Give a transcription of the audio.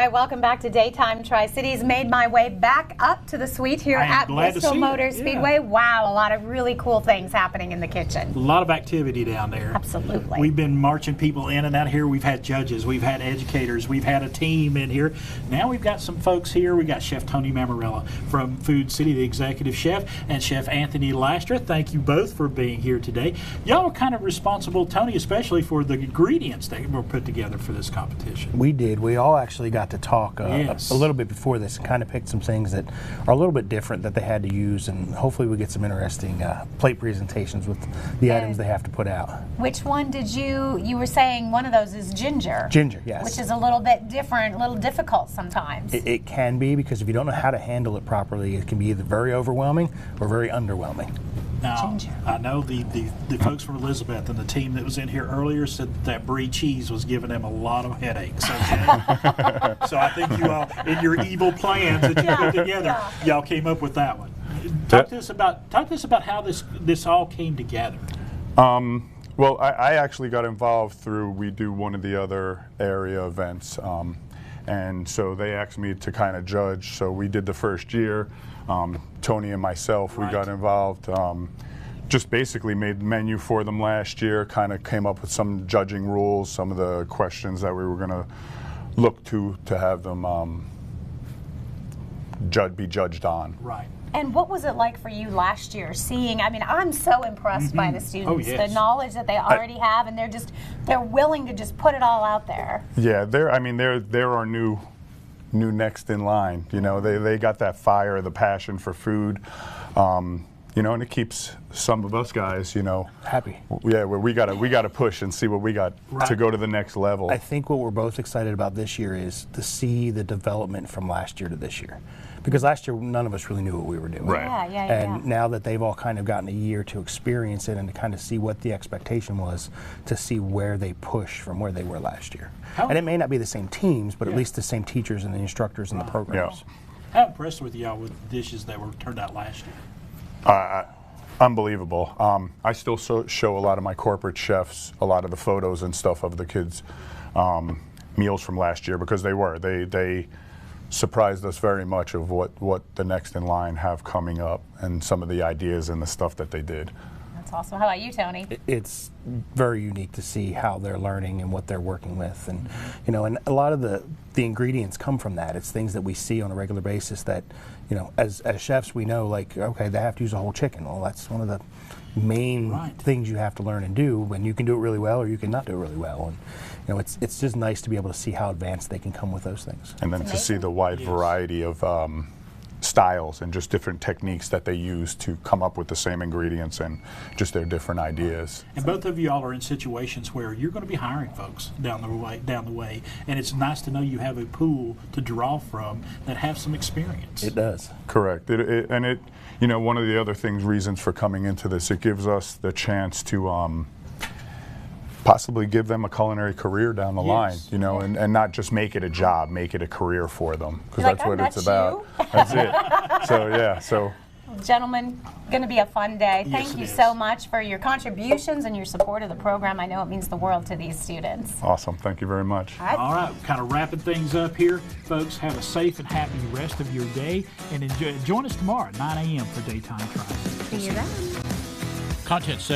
right, welcome back to Daytime Tri-Cities. Made my way back up to the suite here at Bristol Motor Speedway. Yeah. Wow, a lot of really cool things happening in the kitchen. A lot of activity down there. Absolutely. We've been marching people in and out here. We've had judges, we've had educators, we've had a team in here. Now we've got some folks here. We got Chef Tony Mamarella from Food City, the executive chef, and Chef Anthony Lastra. Thank you both for being here today. Y'all are kind of responsible, Tony, especially for the ingredients that were put together for this competition. We did. We all actually got to talk a little bit before this and kind of picked some things that are a little bit different that they had to use, and hopefully we get some interesting plate presentations with the items they have to put out. Which one did you were saying one of those is ginger. Ginger, yes. Which is a little bit different, a little difficult sometimes. It can be, because if you don't know how to handle it properly, it can be either very overwhelming or very underwhelming. Now, I know the folks from Elizabeth and the team that was in here earlier said that brie cheese was giving them a lot of headaches. Okay? So I think you all, in your evil plans that you put together, y'all came up with that one. Talk to us about how this all came together. Well, I actually got involved through, we do one of the other area events, and so they asked me to kind of judge. So we did the first year. Tony and myself, we got involved. Just basically made the menu for them last year, kind of came up with some judging rules, some of the questions that we were going to look to have them be judged on. Right. And what was it like for you last year seeing, I mean, I'm so impressed by the students, the knowledge that they already have, and they're willing to just put it all out there. Yeah, they're our new next in line. You know, they got that fire, the passion for food. You know, and it keeps some of us guys, you know, happy. Yeah, where we gotta push and see what we got to go to the next level. I think what we're both excited about this year is to see the development from last year to this year, because last year none of us really knew what we were doing. Right. And now that they've all kind of gotten a year to experience it and to kind of see what the expectation was, to see where they push from where they were last year. And it may not be the same teams, but at least the same teachers and the instructors and the programs. How impressed with y'all with the dishes that were turned out last year? Unbelievable. I still show a lot of my corporate chefs a lot of the photos and stuff of the kids' meals from last year, because they surprised us very much of what the next in line have coming up and some of the ideas and the stuff that they did. That's awesome. How about you, Tony? It's very unique to see how they're learning and what they're working with, and you know, and a lot of the ingredients come from that. It's things that we see on a regular basis that, you know, as chefs we know, like, okay, they have to use a whole chicken. Well, that's one of the main things you have to learn and do, and you can do it really well or you can not do it really well. And you know, it's just nice to be able to see how advanced they can come with those things. And then to see the wide variety of styles and just different techniques that they use to come up with the same ingredients and just their different ideas. And both of you all are in situations where you're going to be hiring folks down the way, and it's nice to know you have a pool to draw from that have some experience. It does. Correct. And you know, one of the other reasons for coming into this, it gives us the chance to possibly give them a culinary career down the line, you know, and not just make it a job, make it a career for them, because that's what it's about. That's it. So yeah, so. Gentlemen, going to be a fun day. Thank you so much for your contributions and your support of the program. I know it means the world to these students. Awesome. Thank you very much. All right, kind of wrapping things up here. Folks, have a safe and happy rest of your day, and join us tomorrow at 9 a.m. for Daytime Tri-Cities. See you then. Content section.